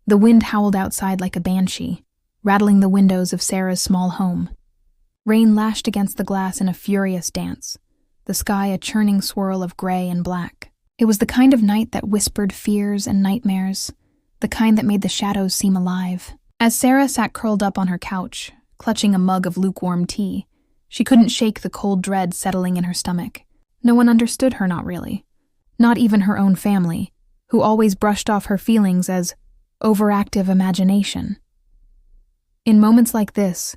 The wind howled outside like a banshee, rattling the windows of Sarah's small home. Rain lashed against the glass in a furious dance, the sky a churning swirl of gray and black. It was the kind of night that whispered fears and nightmares, the kind that made the shadows seem alive. As Sarah sat curled up on her couch, clutching a mug of lukewarm tea, she couldn't shake the cold dread settling in her stomach. No one understood her, not really. Not even her own family, who always brushed off her feelings as overactive imagination. In moments like this,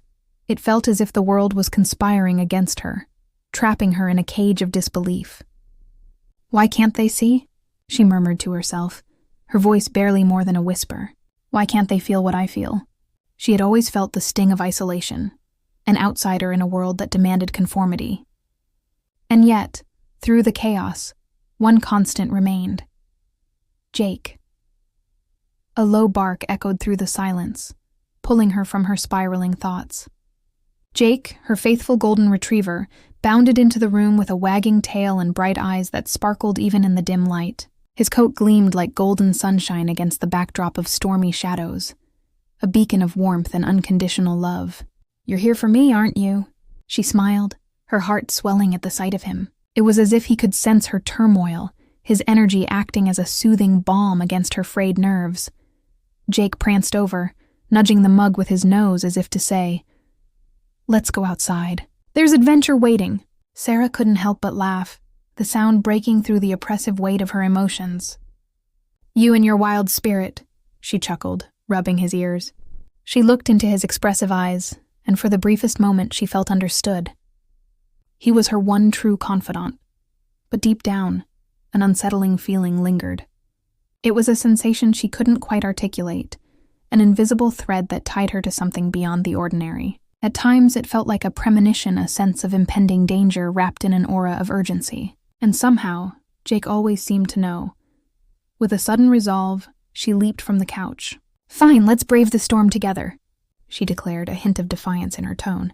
it felt as if the world was conspiring against her, trapping her in a cage of disbelief. "Why can't they see?" she murmured to herself, her voice barely more than a whisper. "Why can't they feel what I feel?" She had always felt the sting of isolation, an outsider in a world that demanded conformity. And yet, through the chaos, one constant remained. Jake. A low bark echoed through the silence, pulling her from her spiraling thoughts. Jake, her faithful golden retriever, bounded into the room with a wagging tail and bright eyes that sparkled even in the dim light. His coat gleamed like golden sunshine against the backdrop of stormy shadows, a beacon of warmth and unconditional love. "You're here for me, aren't you?" She smiled, her heart swelling at the sight of him. It was as if he could sense her turmoil, his energy acting as a soothing balm against her frayed nerves. Jake pranced over, nudging the mug with his nose as if to say, "Let's go outside. There's adventure waiting." Sarah couldn't help but laugh, the sound breaking through the oppressive weight of her emotions. "You and your wild spirit," she chuckled, rubbing his ears. She looked into his expressive eyes, and for the briefest moment she felt understood. He was her one true confidant, but deep down, an unsettling feeling lingered. It was a sensation she couldn't quite articulate, an invisible thread that tied her to something beyond the ordinary. At times it felt like a premonition, a sense of impending danger wrapped in an aura of urgency. And somehow, Jake always seemed to know. With a sudden resolve, she leaped from the couch. "Fine, let's brave the storm together," she declared, a hint of defiance in her tone.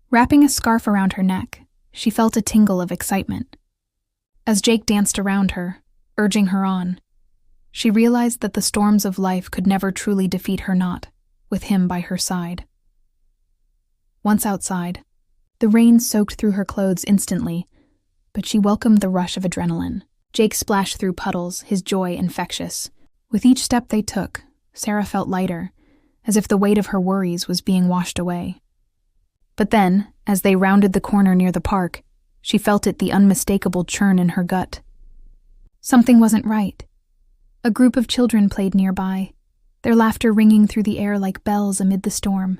Wrapping a scarf around her neck, she felt a tingle of excitement. As Jake danced around her, urging her on, she realized that the storms of life could never truly defeat her not, with him by her side. Once outside, the rain soaked through her clothes instantly, but she welcomed the rush of adrenaline. Jake splashed through puddles, his joy infectious. With each step they took, Sarah felt lighter, as if the weight of her worries was being washed away. But then, as they rounded the corner near the park, she felt the unmistakable churn in her gut. Something wasn't right. A group of children played nearby, their laughter ringing through the air like bells amid the storm.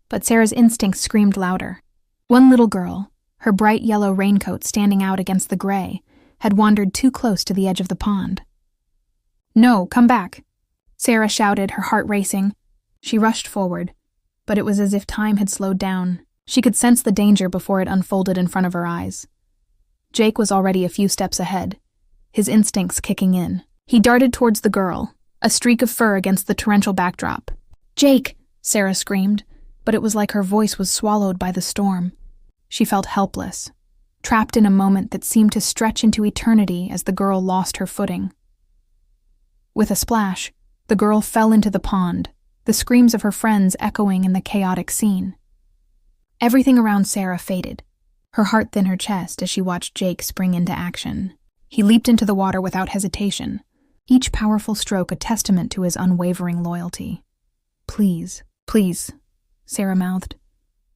But Sarah's instincts screamed louder. One little girl, her bright yellow raincoat standing out against the gray, had wandered too close to the edge of the pond. "No, come back," Sarah shouted, her heart racing. She rushed forward, but it was as if time had slowed down. She could sense the danger before it unfolded in front of her eyes. Jake was already a few steps ahead, his instincts kicking in. He darted towards the girl, a streak of fur against the torrential backdrop. "Jake!" Sarah screamed, but it was like her voice was swallowed by the storm. She felt helpless, trapped in a moment that seemed to stretch into eternity as the girl lost her footing. With a splash, the girl fell into the pond, the screams of her friends echoing in the chaotic scene. Everything around Sarah faded, her heart thin her chest as she watched Jake spring into action. He leaped into the water without hesitation, each powerful stroke a testament to his unwavering loyalty. "Please, please," Sarah mouthed,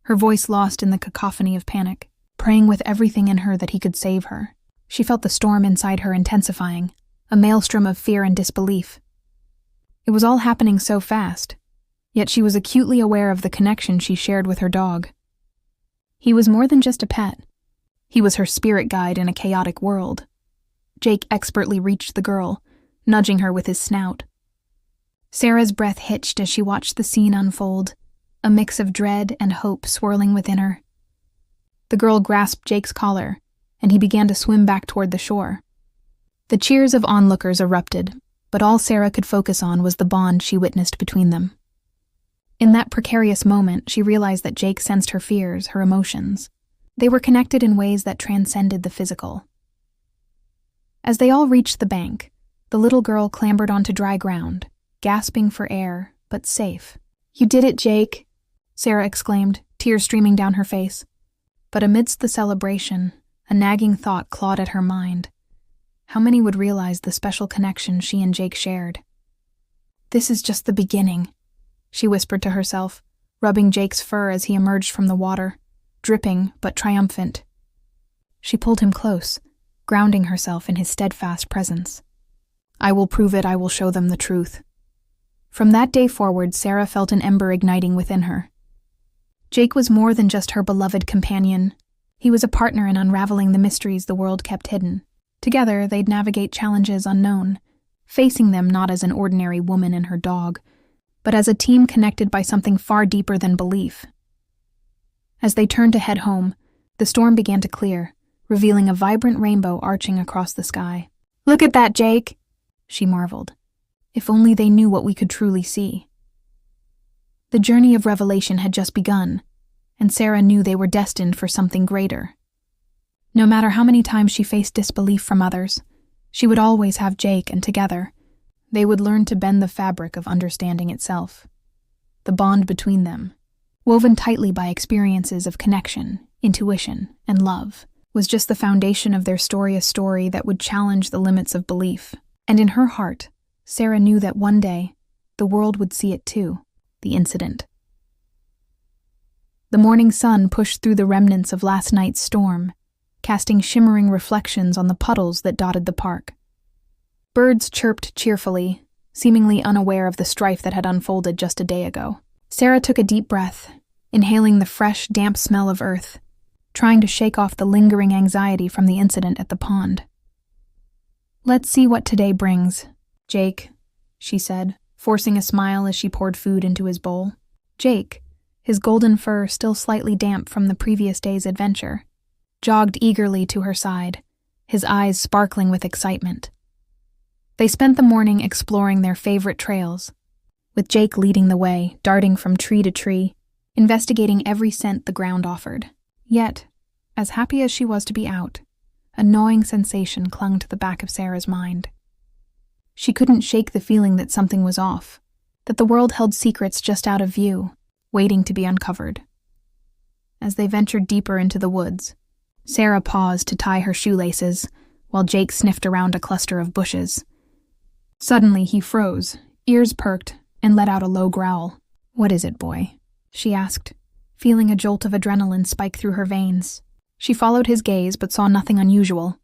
her voice lost in the cacophony of panic, praying with everything in her that he could save her. She felt the storm inside her intensifying, a maelstrom of fear and disbelief. It was all happening so fast, yet she was acutely aware of the connection she shared with her dog. He was more than just a pet. He was her spirit guide in a chaotic world. Jake expertly reached the girl, nudging her with his snout. Sarah's breath hitched as she watched the scene unfold, a mix of dread and hope swirling within her. The girl grasped Jake's collar, and he began to swim back toward the shore. The cheers of onlookers erupted, but all Sarah could focus on was the bond she witnessed between them. In that precarious moment, she realized that Jake sensed her fears, her emotions. They were connected in ways that transcended the physical. As they all reached the bank, the little girl clambered onto dry ground, gasping for air, but safe. "You did it, Jake," Sarah exclaimed, tears streaming down her face. But amidst the celebration, a nagging thought clawed at her mind. How many would realize the special connection she and Jake shared? "This is just the beginning," she whispered to herself, rubbing Jake's fur as he emerged from the water, dripping but triumphant. She pulled him close, grounding herself in his steadfast presence. "I will prove it, I will show them the truth." From that day forward, Sarah felt an ember igniting within her. Jake was more than just her beloved companion. He was a partner in unraveling the mysteries the world kept hidden. Together, they'd navigate challenges unknown, facing them not as an ordinary woman and her dog, but as a team connected by something far deeper than belief. As they turned to head home, the storm began to clear, revealing a vibrant rainbow arching across the sky. "Look at that, Jake," she marveled. "If only they knew what we could truly see." The journey of revelation had just begun, and Sarah knew they were destined for something greater. No matter how many times she faced disbelief from others, she would always have Jake, and together, they would learn to bend the fabric of understanding itself. The bond between them, woven tightly by experiences of connection, intuition, and love, was just the foundation of their story, a story that would challenge the limits of belief. And in her heart, Sarah knew that one day, the world would see it too, the incident. The morning sun pushed through the remnants of last night's storm, casting shimmering reflections on the puddles that dotted the park. Birds chirped cheerfully, seemingly unaware of the strife that had unfolded just a day ago. Sarah took a deep breath, inhaling the fresh, damp smell of earth, trying to shake off the lingering anxiety from the incident at the pond. "Let's see what today brings, Jake," she said, forcing a smile as she poured food into his bowl. Jake, his golden fur still slightly damp from the previous day's adventure, jogged eagerly to her side, his eyes sparkling with excitement. They spent the morning exploring their favorite trails, with Jake leading the way, darting from tree to tree, investigating every scent the ground offered. Yet, as happy as she was to be out, a gnawing sensation clung to the back of Sarah's mind. She couldn't shake the feeling that something was off, that the world held secrets just out of view, waiting to be uncovered. As they ventured deeper into the woods, Sarah paused to tie her shoelaces, while Jake sniffed around a cluster of bushes. Suddenly he froze, ears perked, and let out a low growl. "What is it, boy?" she asked, feeling a jolt of adrenaline spike through her veins. She followed his gaze but saw nothing unusual.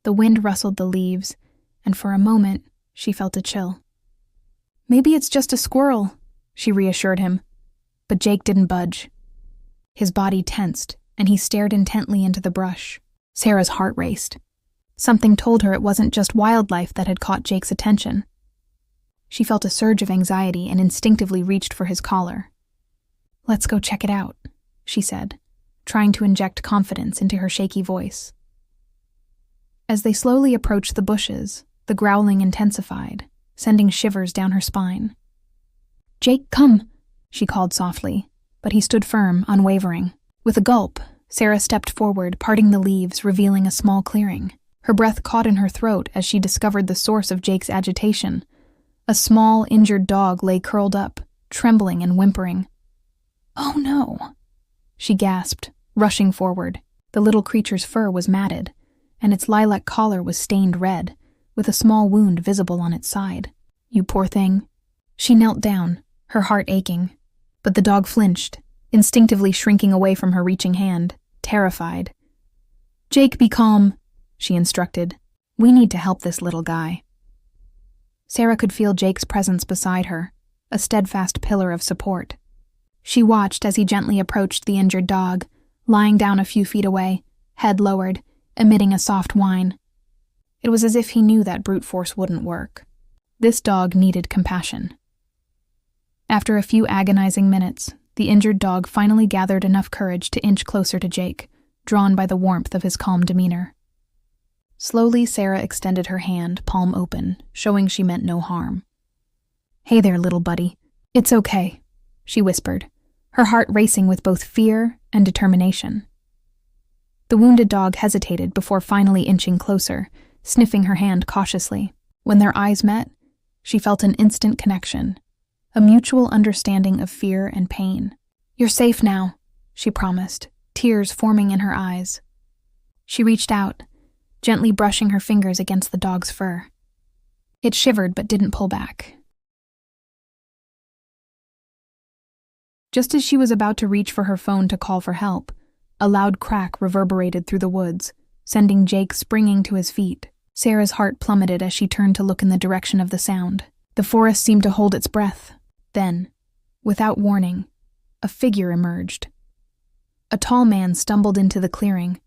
The wind rustled the leaves, and for a moment she felt a chill. "Maybe it's just a squirrel," she reassured him. But Jake didn't budge. His body tensed, and he stared intently into the brush. Sarah's heart raced. Something told her it wasn't just wildlife that had caught Jake's attention. She felt a surge of anxiety and instinctively reached for his collar. "Let's go check it out," she said, trying to inject confidence into her shaky voice. As they slowly approached the bushes, the growling intensified, sending shivers down her spine. "Jake, come," she called softly, but he stood firm, unwavering. With a gulp, Sarah stepped forward, parting the leaves, revealing a small clearing. Her breath caught in her throat as she discovered the source of Jake's agitation. A small, injured dog lay curled up, trembling and whimpering. "Oh no," she gasped, rushing forward. The little creature's fur was matted, and its lilac collar was stained red, with a small wound visible on its side. "You poor thing." She knelt down, her heart aching, but the dog flinched, instinctively shrinking away from her reaching hand, terrified. "Jake, be calm," she instructed. "We need to help this little guy." Sarah could feel Jake's presence beside her, a steadfast pillar of support. She watched as he gently approached the injured dog, lying down a few feet away, head lowered, emitting a soft whine. It was as if he knew that brute force wouldn't work. This dog needed compassion. After a few agonizing minutes, the injured dog finally gathered enough courage to inch closer to Jake, drawn by the warmth of his calm demeanor. Slowly, Sarah extended her hand, palm open, showing she meant no harm. "Hey there, little buddy. It's okay," she whispered, her heart racing with both fear and determination. The wounded dog hesitated before finally inching closer, sniffing her hand cautiously. When their eyes met, She felt an instant connection, a mutual understanding of fear and pain. "You're safe now," she promised, tears forming in her eyes. She reached out, gently brushing her fingers against the dog's fur. It shivered but didn't pull back. Just as she was about to reach for her phone to call for help, a loud crack reverberated through the woods, sending Jake springing to his feet. Sarah's heart plummeted as she turned to look in the direction of the sound. The forest seemed to hold its breath. Then, without warning, a figure emerged. A tall man stumbled into the clearing,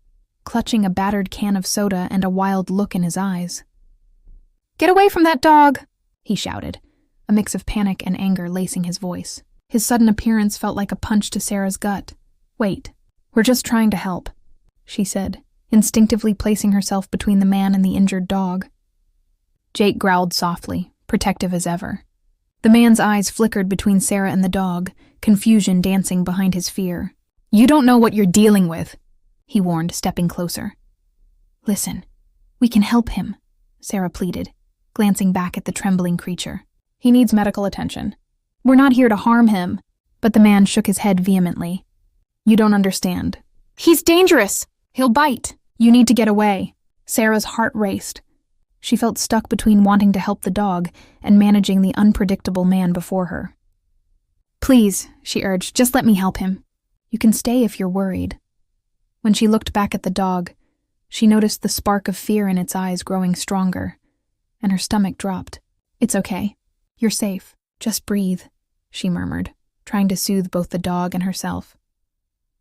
clutching a battered can of soda and a wild look in his eyes. "Get away from that dog!" he shouted, a mix of panic and anger lacing his voice. His sudden appearance felt like a punch to Sarah's gut. "Wait, we're just trying to help," she said, instinctively placing herself between the man and the injured dog. Jake growled softly, protective as ever. The man's eyes flickered between Sarah and the dog, confusion dancing behind his fear. "You don't know what you're dealing with," he warned, stepping closer. "Listen, we can help him," Sarah pleaded, glancing back at the trembling creature. "He needs medical attention. We're not here to harm him," but the man shook his head vehemently. "You don't understand. He's dangerous. He'll bite. You need to get away." Sarah's heart raced. She felt stuck between wanting to help the dog and managing the unpredictable man before her. "Please," she urged, "just let me help him. You can stay if you're worried." When she looked back at the dog, she noticed the spark of fear in its eyes growing stronger, and her stomach dropped. "It's okay. You're safe. Just breathe," she murmured, trying to soothe both the dog and herself.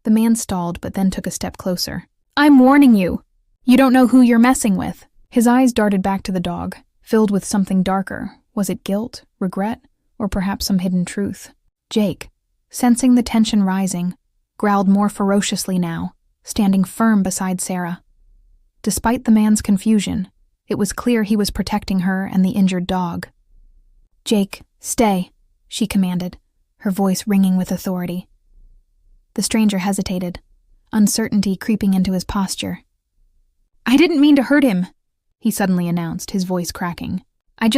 The man stalled but then took a step closer. "I'm warning you. You don't know who you're messing with." His eyes darted back to the dog, filled with something darker. Was it guilt, regret, or perhaps some hidden truth? Jake, sensing the tension rising, growled more ferociously now, standing firm beside Sarah. Despite the man's confusion, it was clear he was protecting her and the injured dog. "Jake, stay," she commanded, her voice ringing with authority. The stranger hesitated, uncertainty creeping into his posture. "I didn't mean to hurt him," he suddenly announced, his voice cracking. I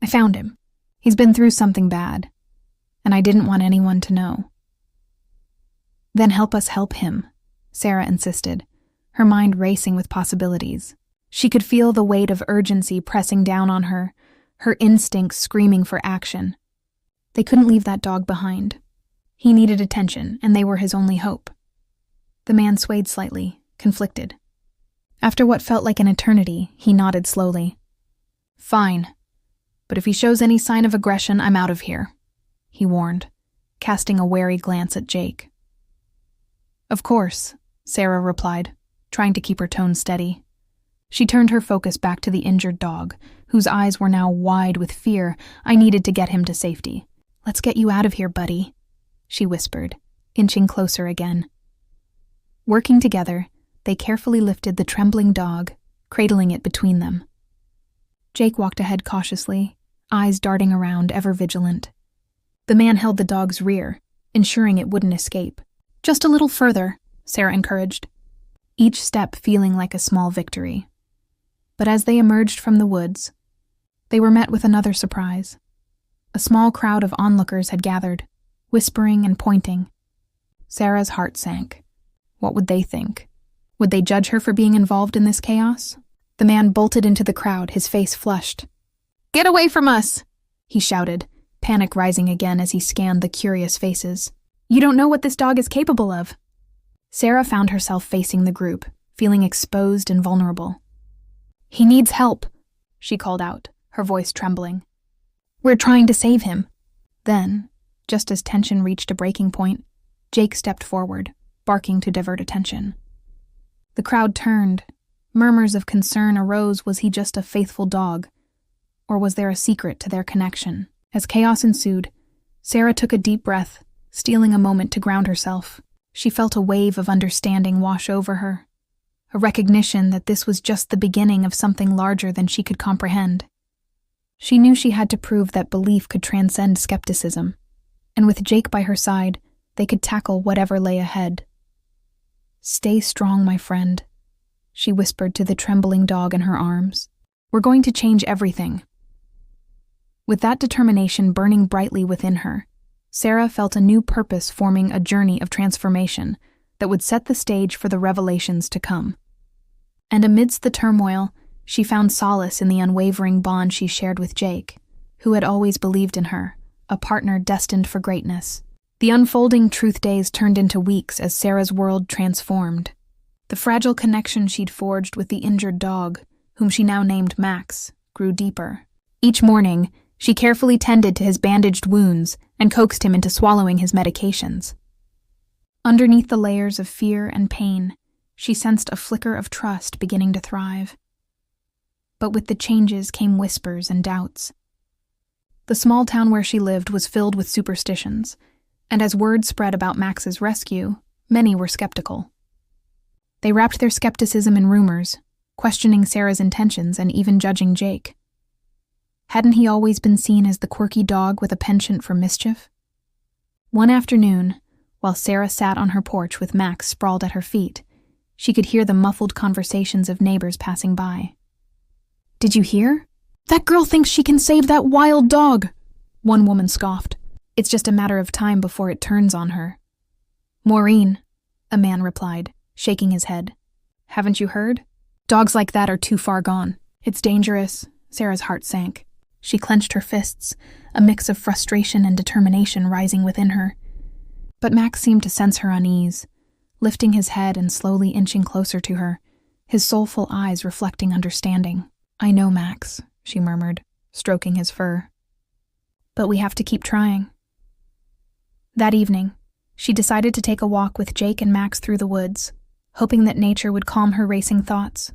found him. He's been through something bad, and I didn't want anyone to know." "Then help us help him," Sarah insisted, her mind racing with possibilities. She could feel the weight of urgency pressing down on her, her instincts screaming for action. They couldn't leave that dog behind. He needed attention, and they were his only hope. The man swayed slightly, conflicted. After what felt like an eternity, he nodded slowly. "Fine. But if he shows any sign of aggression, I'm out of here," he warned, casting a wary glance at Jake. "Of course," Sarah replied, trying to keep her tone steady. She turned her focus back to the injured dog, whose eyes were now wide with fear. "I needed to get him to safety." "Let's get you out of here, buddy," she whispered, inching closer again. Working together, they carefully lifted the trembling dog, cradling it between them. Jake walked ahead cautiously, eyes darting around, ever vigilant. The man held the dog's rear, ensuring it wouldn't escape. "Just a little further," Sarah encouraged, each step feeling like a small victory. But as they emerged from the woods, they were met with another surprise. A small crowd of onlookers had gathered, whispering and pointing. Sarah's heart sank. What would they think? Would they judge her for being involved in this chaos? The man bolted into the crowd, his face flushed. "Get away from us!" he shouted, panic rising again as he scanned the curious faces. "You don't know what this dog is capable of." Sarah found herself facing the group, feeling exposed and vulnerable. "He needs help," she called out, her voice trembling. "We're trying to save him." Then, just as tension reached a breaking point, Jake stepped forward, barking to divert attention. The crowd turned. Murmurs of concern arose. Was he just a faithful dog? Or was there a secret to their connection? As chaos ensued, Sarah took a deep breath, stealing a moment to ground herself. She felt a wave of understanding wash over her, a recognition that this was just the beginning of something larger than she could comprehend. She knew she had to prove that belief could transcend skepticism, and with Jake by her side, they could tackle whatever lay ahead. "Stay strong, my friend," she whispered to the trembling dog in her arms. "We're going to change everything." With that determination burning brightly within her, Sarah felt a new purpose forming a journey of transformation that would set the stage for the revelations to come. And amidst the turmoil, she found solace in the unwavering bond she shared with Jake, who had always believed in her, a partner destined for greatness. The unfolding truth days turned into weeks as Sarah's world transformed. The fragile connection she'd forged with the injured dog, whom she now named Max, grew deeper. Each morning, she carefully tended to his bandaged wounds and coaxed him into swallowing his medications. Underneath the layers of fear and pain, she sensed a flicker of trust beginning to thrive. But with the changes came whispers and doubts. The small town where she lived was filled with superstitions, and as word spread about Max's rescue, many were skeptical. They wrapped their skepticism in rumors, questioning Sarah's intentions and even judging Jake. Hadn't he always been seen as the quirky dog with a penchant for mischief? One afternoon, while Sarah sat on her porch with Max sprawled at her feet, she could hear the muffled conversations of neighbors passing by. "Did you hear? That girl thinks she can save that wild dog," one woman scoffed. "It's just a matter of time before it turns on her." "Maureen," a man replied, shaking his head. "Haven't you heard? Dogs like that are too far gone. It's dangerous." Sarah's heart sank. She clenched her fists, a mix of frustration and determination rising within her. But Max seemed to sense her unease, lifting his head and slowly inching closer to her, his soulful eyes reflecting understanding. "I know, Max," she murmured, stroking his fur. "But we have to keep trying." That evening, she decided to take a walk with Jake and Max through the woods, hoping that nature would calm her racing thoughts.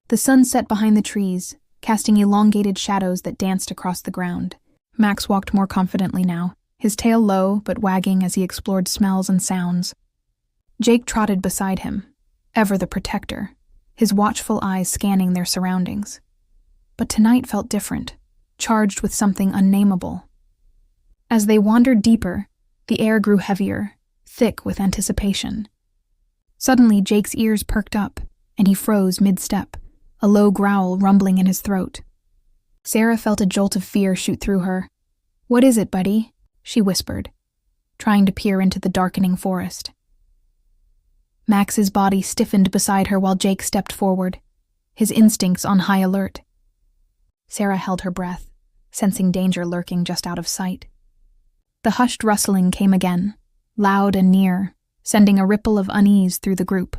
The sun set behind the trees, casting elongated shadows that danced across the ground. Max walked more confidently now, his tail low but wagging as he explored smells and sounds. Jake trotted beside him, ever the protector, his watchful eyes scanning their surroundings. But tonight felt different, charged with something unnameable. As they wandered deeper, the air grew heavier, thick with anticipation. Suddenly, Jake's ears perked up, and he froze mid-step, a low growl rumbling in his throat. Sarah felt a jolt of fear shoot through her. "What is it, buddy?" she whispered, trying to peer into the darkening forest. Max's body stiffened beside her while Jake stepped forward, his instincts on high alert. Sarah held her breath, sensing danger lurking just out of sight. The hushed rustling came again, loud and near, sending a ripple of unease through the group.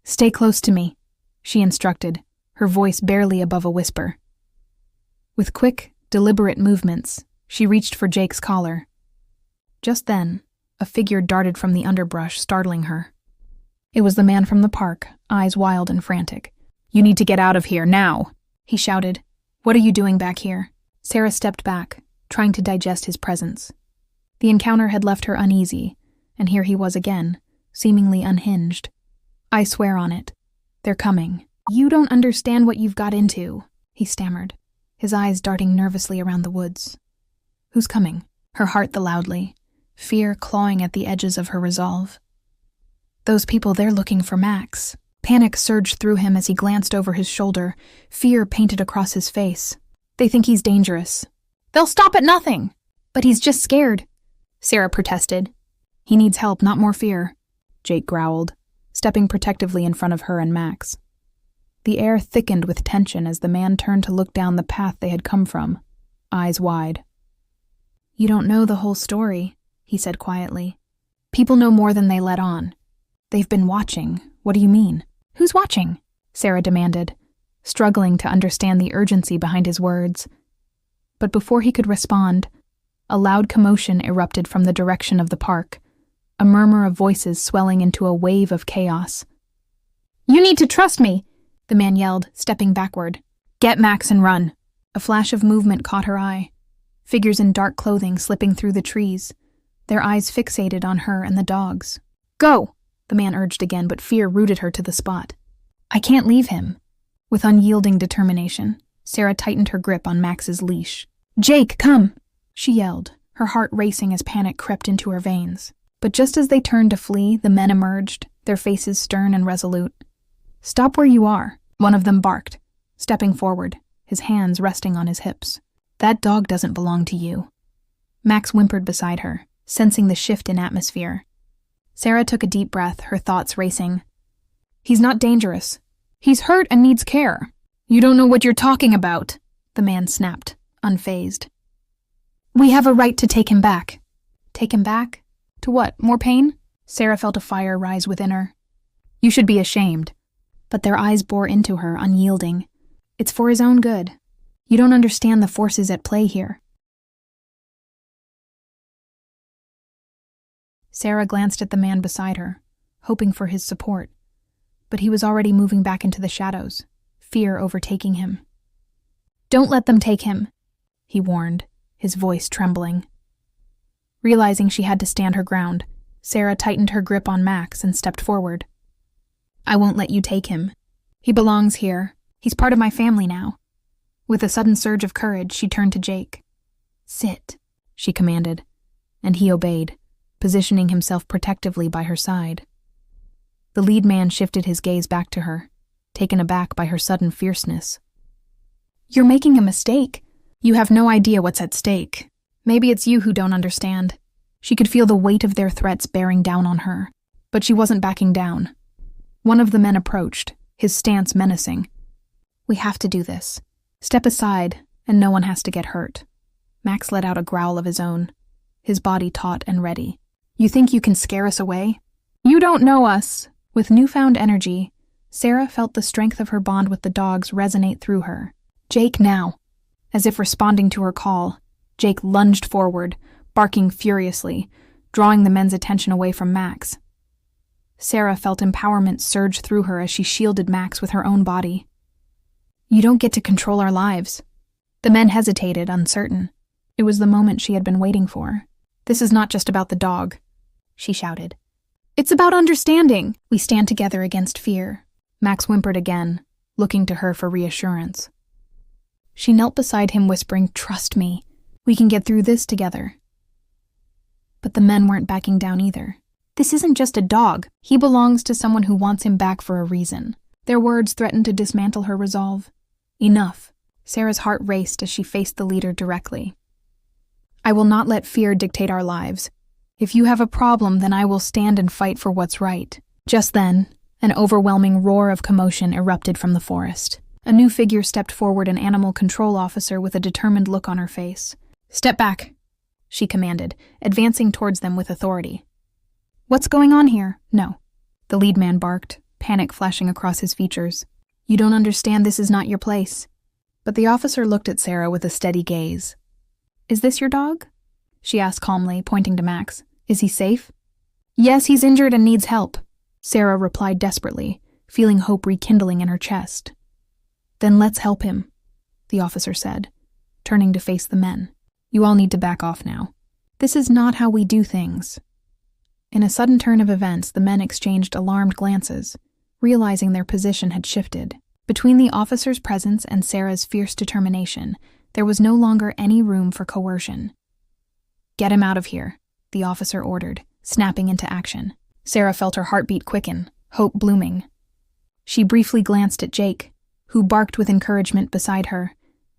"Stay close to me," she instructed, her voice barely above a whisper. With quick, deliberate movements, she reached for Jake's collar. Just then, a figure darted from the underbrush, startling her. It was the man from the park, eyes wild and frantic. "You need to get out of here, now," he shouted. "What are you doing back here?" Sarah stepped back, trying to digest his presence. The encounter had left her uneasy, and here he was again, seemingly unhinged. "I swear on it. They're coming." "You don't understand what you've got into," he stammered, his eyes darting nervously around the woods. "Who's coming?" Her heart the loudly, fear clawing at the edges of her resolve. "Those people, they're looking for Max." Panic surged through him as he glanced over his shoulder, fear painted across his face. "They think he's dangerous." "They'll stop at nothing." "But he's just scared," Sarah protested. "He needs help, not more fear," Jake growled, stepping protectively in front of her and Max. The air thickened with tension as the man turned to look down the path they had come from, eyes wide. "You don't know the whole story," he said quietly. "People know more than they let on. They've been watching. What do you mean?" "Who's watching?" Sarah demanded, struggling to understand the urgency behind his words. But before he could respond, a loud commotion erupted from the direction of the park, a murmur of voices swelling into a wave of chaos. "You need to trust me," the man yelled, stepping backward. "Get Max and run." A flash of movement caught her eye, figures in dark clothing slipping through the trees, their eyes fixated on her and the dogs. "Go!" the man urged again, but fear rooted her to the spot. "I can't leave him." With unyielding determination, Sarah tightened her grip on Max's leash. "Jake, come!" she yelled, her heart racing as panic crept into her veins. But just as they turned to flee, the men emerged, their faces stern and resolute. "Stop where you are," one of them barked, stepping forward, his hands resting on his hips. That dog doesn't belong to you. Max whimpered beside her, sensing the shift in atmosphere. Sarah took a deep breath, her thoughts racing. He's not dangerous. He's hurt and needs care. You don't know what you're talking about, the man snapped, unfazed. We have a right to take him back. Take him back? To what, more pain? Sarah felt a fire rise within her. You should be ashamed. But their eyes bore into her, unyielding. It's for his own good. You don't understand the forces at play here. Sarah glanced at the man beside her, hoping for his support. But he was already moving back into the shadows, fear overtaking him. Don't let them take him, he warned, his voice trembling. Realizing she had to stand her ground, Sarah tightened her grip on Max and stepped forward. I won't let you take him. He belongs here. He's part of my family now. With a sudden surge of courage, she turned to Jake. Sit, she commanded, and he obeyed, positioning himself protectively by her side. The lead man shifted his gaze back to her, taken aback by her sudden fierceness. You're making a mistake. You have no idea what's at stake. Maybe it's you who don't understand. She could feel the weight of their threats bearing down on her, but she wasn't backing down. One of the men approached, his stance menacing. We have to do this. Step aside, and no one has to get hurt. Max let out a growl of his own, his body taut and ready. You think you can scare us away? You don't know us. With newfound energy, Sarah felt the strength of her bond with the dogs resonate through her. Jake now. As if responding to her call, Jake lunged forward, barking furiously, drawing the men's attention away from Max. Sarah felt empowerment surge through her as she shielded Max with her own body. You don't get to control our lives. The men hesitated, uncertain. It was the moment she had been waiting for. This is not just about the dog, she shouted. It's about understanding. We stand together against fear. Max whimpered again, looking to her for reassurance. She knelt beside him, whispering, Trust me. We can get through this together. But the men weren't backing down either. This isn't just a dog. He belongs to someone who wants him back for a reason. Their words threatened to dismantle her resolve. Enough. Sarah's heart raced as she faced the leader directly. I will not let fear dictate our lives. If you have a problem, then I will stand and fight for what's right. Just then, an overwhelming roar of commotion erupted from the forest. A new figure stepped forward, an animal control officer with a determined look on her face. Step back, she commanded, advancing towards them with authority. What's going on here? No. The lead man barked, panic flashing across his features. You don't understand, this is not your place. But the officer looked at Sarah with a steady gaze. Is this your dog? She asked calmly, pointing to Max. Is he safe? Yes, he's injured and needs help, Sarah replied desperately, feeling hope rekindling in her chest. Then let's help him, the officer said, turning to face the men. You all need to back off now. This is not how we do things. In a sudden turn of events, the men exchanged alarmed glances, realizing their position had shifted. Between the officer's presence and Sarah's fierce determination, there was no longer any room for coercion. Get him out of here, the officer ordered, snapping into action. Sarah felt her heartbeat quicken, hope blooming. She briefly glanced at Jake, who barked with encouragement beside her,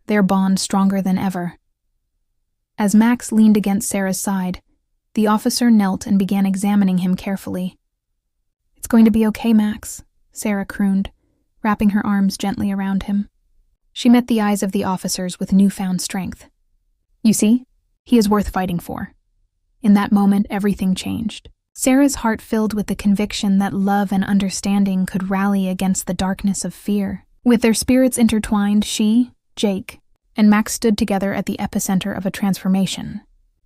their bond stronger than ever. As Max leaned against Sarah's side, the officer knelt and began examining him carefully. It's going to be okay, Max, Sarah crooned, wrapping her arms gently around him. She met the eyes of the officers with newfound strength. You see, he is worth fighting for. In that moment, everything changed. Sarah's heart filled with the conviction that love and understanding could rally against the darkness of fear. With their spirits intertwined, she, Jake, and Max stood together at the epicenter of a transformation,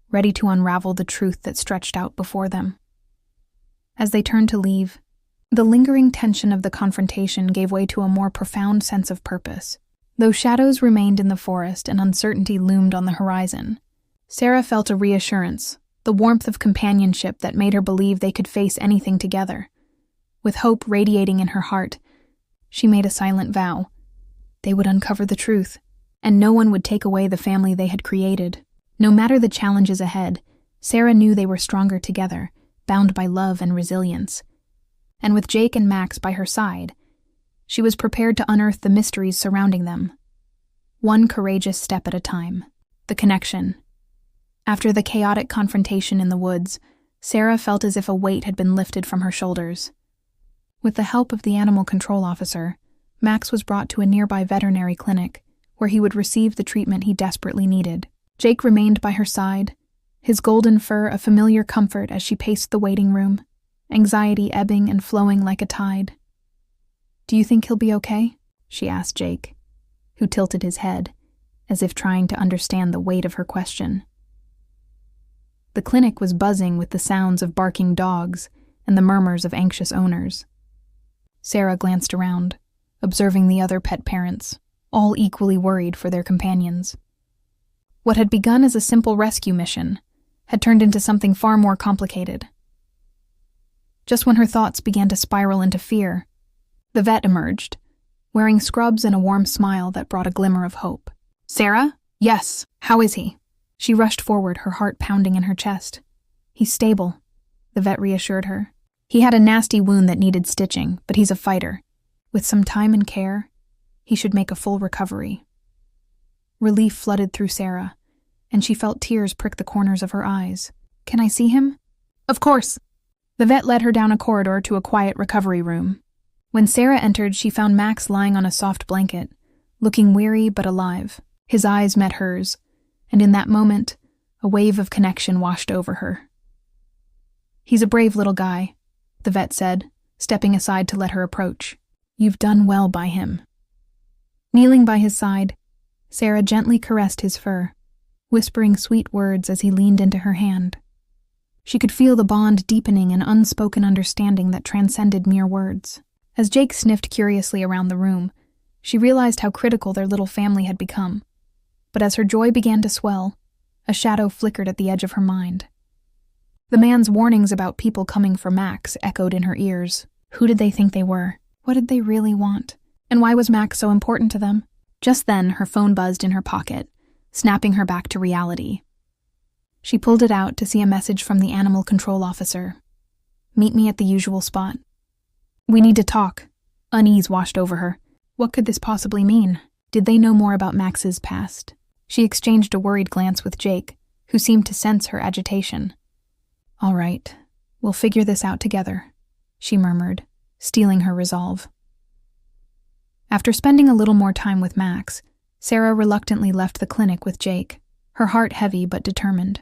ready to unravel the truth that stretched out before them. As they turned to leave, the lingering tension of the confrontation gave way to a more profound sense of purpose. Though shadows remained in the forest and uncertainty loomed on the horizon, Sarah felt a reassurance, the warmth of companionship that made her believe they could face anything together. With hope radiating in her heart, she made a silent vow. They would uncover the truth, and no one would take away the family they had created. No matter the challenges ahead, Sarah knew they were stronger together, bound by love and resilience. And with Jake and Max by her side, she was prepared to unearth the mysteries surrounding them, one courageous step at a time. the connection. After the chaotic confrontation in the woods, Sarah felt as if a weight had been lifted from her shoulders. With the help of the animal control officer, Max was brought to a nearby veterinary clinic, where he would receive the treatment he desperately needed. Jake remained by her side, his golden fur a familiar comfort as she paced the waiting room, anxiety ebbing and flowing like a tide. "Do you think he'll be okay?" she asked Jake, who tilted his head, as if trying to understand the weight of her question. The clinic was buzzing with the sounds of barking dogs and the murmurs of anxious owners. Sarah glanced around, observing the other pet parents, all equally worried for their companions. What had begun as a simple rescue mission had turned into something far more complicated. Just when her thoughts began to spiral into fear, the vet emerged, wearing scrubs and a warm smile that brought a glimmer of hope. "Sarah? Yes. How is he?" She rushed forward, her heart pounding in her chest. "He's stable," the vet reassured her. "He had a nasty wound that needed stitching, but he's a fighter. With some time and care, he should make a full recovery." Relief flooded through Sarah, and she felt tears prick the corners of her eyes. "Can I see him?" "Of course." The vet led her down a corridor to a quiet recovery room. When Sarah entered, she found Max lying on a soft blanket, looking weary but alive. His eyes met hers, and in that moment, a wave of connection washed over her. "He's a brave little guy," the vet said, stepping aside to let her approach. "You've done well by him." Kneeling by his side, Sarah gently caressed his fur, whispering sweet words as he leaned into her hand. She could feel the bond deepening an unspoken understanding that transcended mere words. As Jake sniffed curiously around the room, she realized how critical their little family had become. But as her joy began to swell, a shadow flickered at the edge of her mind. The man's warnings about people coming for Max echoed in her ears. Who did they think they were? What did they really want? And why was Max so important to them? Just then, her phone buzzed in her pocket, snapping her back to reality. She pulled it out to see a message from the animal control officer. "Meet me at the usual spot." "We need to talk." Unease washed over her. What could this possibly mean? Did they know more about Max's past? She exchanged a worried glance with Jake, who seemed to sense her agitation. "All right, we'll figure this out together," she murmured, steeling her resolve. After spending a little more time with Max, Sarah reluctantly left the clinic with Jake, her heart heavy but determined.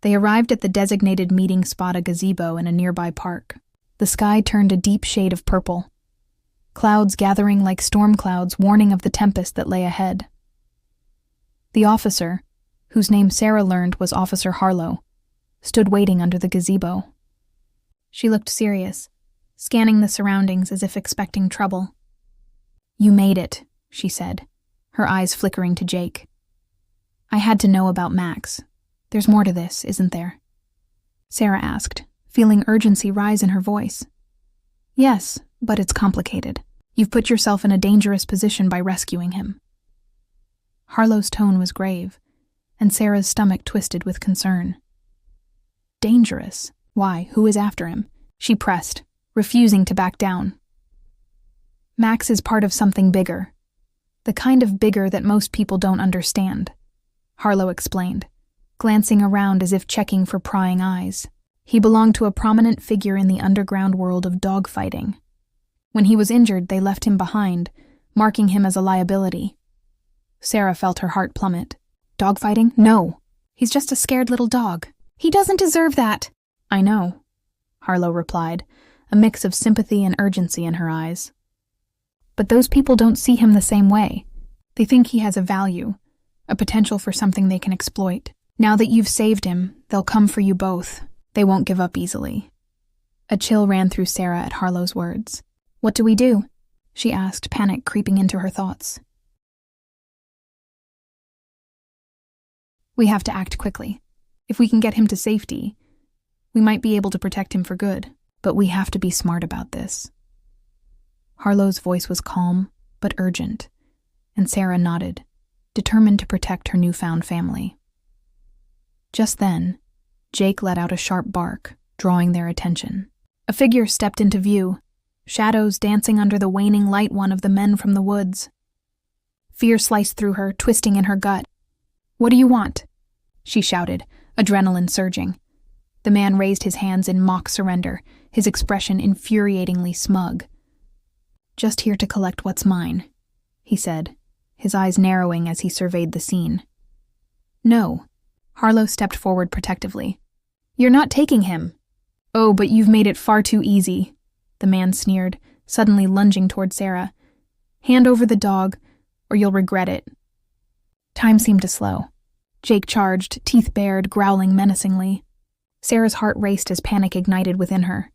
They arrived at the designated meeting spot, a gazebo in a nearby park. The sky turned a deep shade of purple, clouds gathering like storm clouds warning of the tempest that lay ahead. The officer, whose name Sarah learned was Officer Harlow, stood waiting under the gazebo. She looked serious, scanning the surroundings as if expecting trouble. "You made it," she said, her eyes flickering to Jake. "I had to know about Max. There's more to this, isn't there?" Sarah asked, feeling urgency rise in her voice. "Yes, but it's complicated. You've put yourself in a dangerous position by rescuing him." Harlow's tone was grave, and Sarah's stomach twisted with concern. "Dangerous? Why, who is after him?" she pressed, refusing to back down. "Max is part of something bigger. The kind of bigger that most people don't understand," Harlow explained, glancing around as if checking for prying eyes. "He belonged to a prominent figure in the underground world of dogfighting. When he was injured, they left him behind, marking him as a liability." Sarah felt her heart plummet. "Dogfighting? No. He's just a scared little dog. He doesn't deserve that." "I know," Harlow replied, a mix of sympathy and urgency in her eyes. "But those people don't see him the same way. They think he has a value, a potential for something they can exploit. Now that you've saved him, they'll come for you both. They won't give up easily." A chill ran through Sarah at Harlow's words. "What do we do?" she asked, panic creeping into her thoughts. "We have to act quickly. If we can get him to safety, we might be able to protect him for good, but we have to be smart about this." Harlow's voice was calm, but urgent, and Sarah nodded, determined to protect her newfound family. Just then, Jake let out a sharp bark, drawing their attention. A figure stepped into view, shadows dancing under the waning light, one of the men from the woods. Fear sliced through her, twisting in her gut. "What do you want?" she shouted, adrenaline surging. The man raised his hands in mock surrender, his expression infuriatingly smug. "Just here to collect what's mine," he said, his eyes narrowing as he surveyed the scene. "No." Harlow stepped forward protectively. "You're not taking him." "Oh, but you've made it far too easy," the man sneered, suddenly lunging toward Sarah. "Hand over the dog, or you'll regret it." Time seemed to slow. Jake charged, teeth bared, growling menacingly. Sarah's heart raced as panic ignited within her.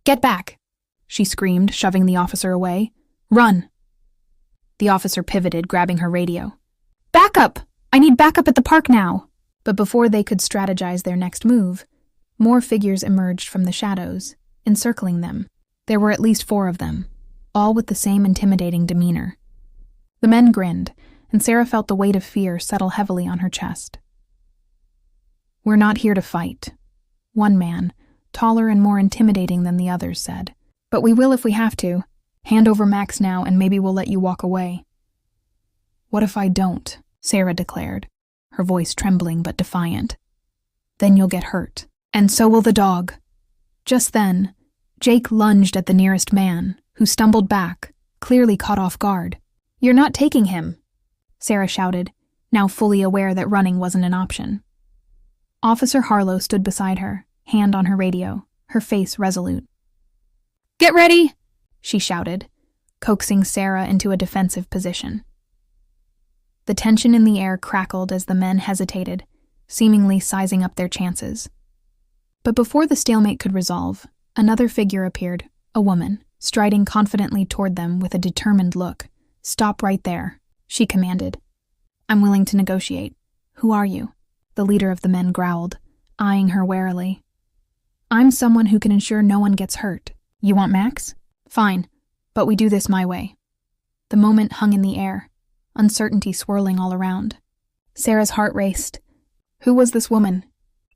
"Get back!" she screamed, shoving the officer away. "Run!" The officer pivoted, grabbing her radio. "Backup! I need backup at the park now!" But before they could strategize their next move, more figures emerged from the shadows, encircling them. There were at least 4 of them, all with the same intimidating demeanor. The men grinned, and Sarah felt the weight of fear settle heavily on her chest. "We're not here to fight," one man, taller and more intimidating than the others, said. "But we will if we have to. Hand over Max now, and maybe we'll let you walk away." "What if I don't?" Sarah declared, her voice trembling but defiant. "Then you'll get hurt, and so will the dog." Just then, Jake lunged at the nearest man, who stumbled back, clearly caught off guard. "You're not taking him," Sarah shouted, now fully aware that running wasn't an option. Officer Harlow stood beside her, hand on her radio, her face resolute. "Get ready!" she shouted, coaxing Sarah into a defensive position. The tension in the air crackled as the men hesitated, seemingly sizing up their chances. But before the stalemate could resolve, another figure appeared, a woman, striding confidently toward them with a determined look. "Stop right there," she commanded. "I'm willing to negotiate. Who are you?" The leader of the men growled, eyeing her warily. "I'm someone who can ensure no one gets hurt. You want Max? Fine, but we do this my way." The moment hung in the air, uncertainty swirling all around. Sarah's heart raced. Who was this woman?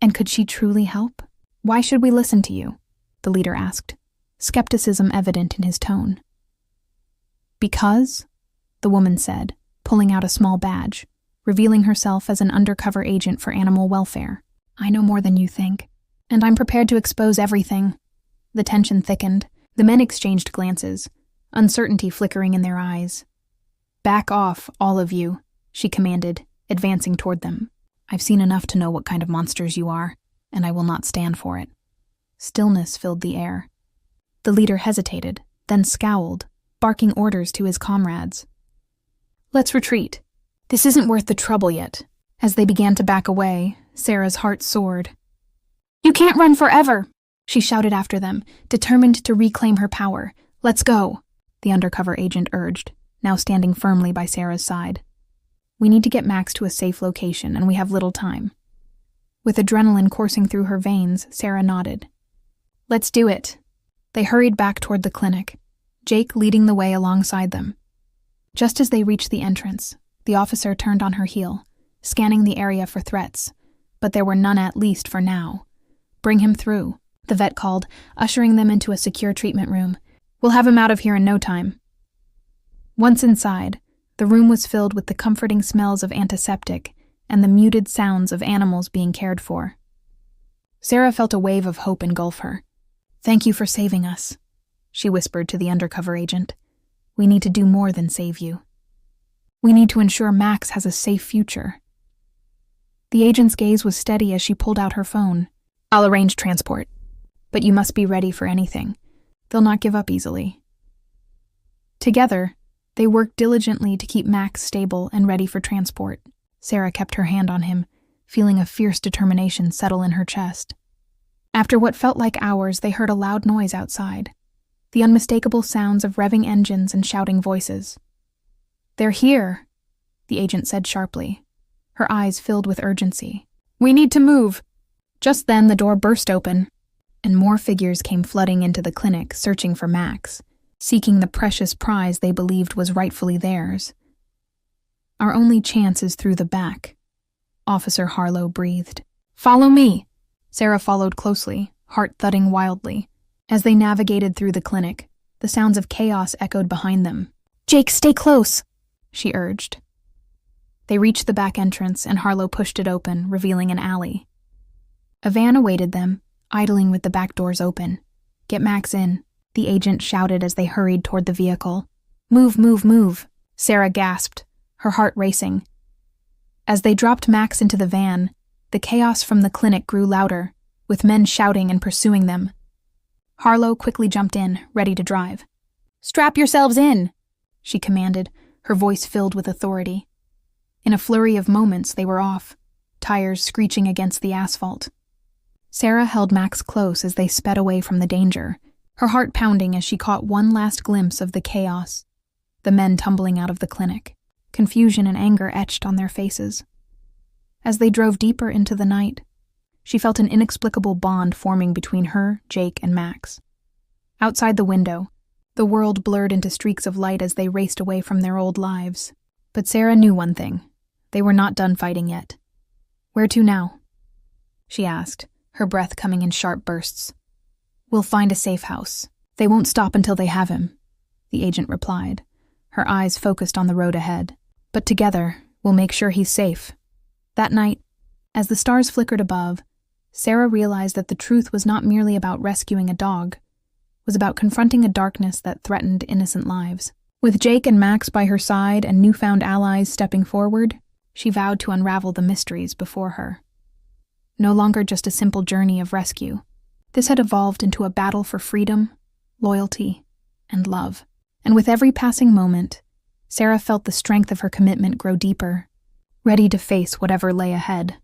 And could she truly help? "Why should we listen to you?" the leader asked, skepticism evident in his tone. "Because," the woman said, pulling out a small badge, revealing herself as an undercover agent for animal welfare. "I know more than you think, and I'm prepared to expose everything." The tension thickened. The men exchanged glances, uncertainty flickering in their eyes. "Back off, all of you," she commanded, advancing toward them. "I've seen enough to know what kind of monsters you are, and I will not stand for it." Stillness filled the air. The leader hesitated, then scowled, barking orders to his comrades. "Let's retreat. This isn't worth the trouble yet." As they began to back away, Sarah's heart soared. "You can't run forever," she shouted after them, determined to reclaim her power. "Let's go," the undercover agent urged, now standing firmly by Sarah's side. "We need to get Max to a safe location, and we have little time." With adrenaline coursing through her veins, Sarah nodded. "Let's do it." They hurried back toward the clinic, Jake leading the way alongside them. Just as they reached the entrance, the officer turned on her heel, scanning the area for threats, but there were none, at least for now. "Bring him through," the vet called, ushering them into a secure treatment room. "We'll have him out of here in no time." Once inside, the room was filled with the comforting smells of antiseptic and the muted sounds of animals being cared for. Sarah felt a wave of hope engulf her. "Thank you for saving us," she whispered to the undercover agent. "We need to do more than save you. We need to ensure Max has a safe future." The agent's gaze was steady as she pulled out her phone. "I'll arrange transport, but you must be ready for anything. They'll not give up easily." Together, they worked diligently to keep Max stable and ready for transport. Sarah kept her hand on him, feeling a fierce determination settle in her chest. After what felt like hours, they heard a loud noise outside, the unmistakable sounds of revving engines and shouting voices. "They're here," the agent said sharply, her eyes filled with urgency. "We need to move." Just then, the door burst open, and more figures came flooding into the clinic, searching for Max, seeking the precious prize they believed was rightfully theirs. "Our only chance is through the back," Officer Harlow breathed. "Follow me." Sarah followed closely, heart thudding wildly. As they navigated through the clinic, the sounds of chaos echoed behind them. "Jake, stay close," she urged. They reached the back entrance, and Harlow pushed it open, revealing an alley. A van awaited them, idling with the back doors open. "Get Max in," the agent shouted as they hurried toward the vehicle. "Move, move, move," Sarah gasped, her heart racing. As they dropped Max into the van, the chaos from the clinic grew louder, with men shouting and pursuing them. Harlow quickly jumped in, ready to drive. "Strap yourselves in," she commanded, her voice filled with authority. In a flurry of moments, they were off, tires screeching against the asphalt. Sarah held Max close as they sped away from the danger, her heart pounding as she caught one last glimpse of the chaos. The men tumbling out of the clinic, confusion and anger etched on their faces. As they drove deeper into the night, she felt an inexplicable bond forming between her, Jake, and Max. Outside the window, the world blurred into streaks of light as they raced away from their old lives. But Sarah knew one thing. They were not done fighting yet. "Where to now?" she asked, her breath coming in sharp bursts. "We'll find a safe house. They won't stop until they have him," the agent replied, her eyes focused on the road ahead. "But together, we'll make sure he's safe." That night, as the stars flickered above, Sarah realized that the truth was not merely about rescuing a dog, it was about confronting a darkness that threatened innocent lives. With Jake and Max by her side and newfound allies stepping forward, she vowed to unravel the mysteries before her. No longer just a simple journey of rescue. This had evolved into a battle for freedom, loyalty, and love. And with every passing moment, Sarah felt the strength of her commitment grow deeper, ready to face whatever lay ahead.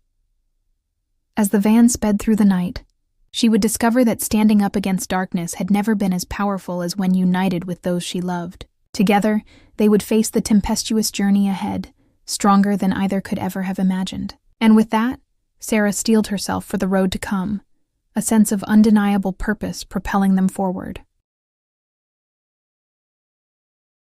As the van sped through the night, she would discover that standing up against darkness had never been as powerful as when united with those she loved. Together, they would face the tempestuous journey ahead, stronger than either could ever have imagined. And with that, Sarah steeled herself for the road to come, a sense of undeniable purpose propelling them forward.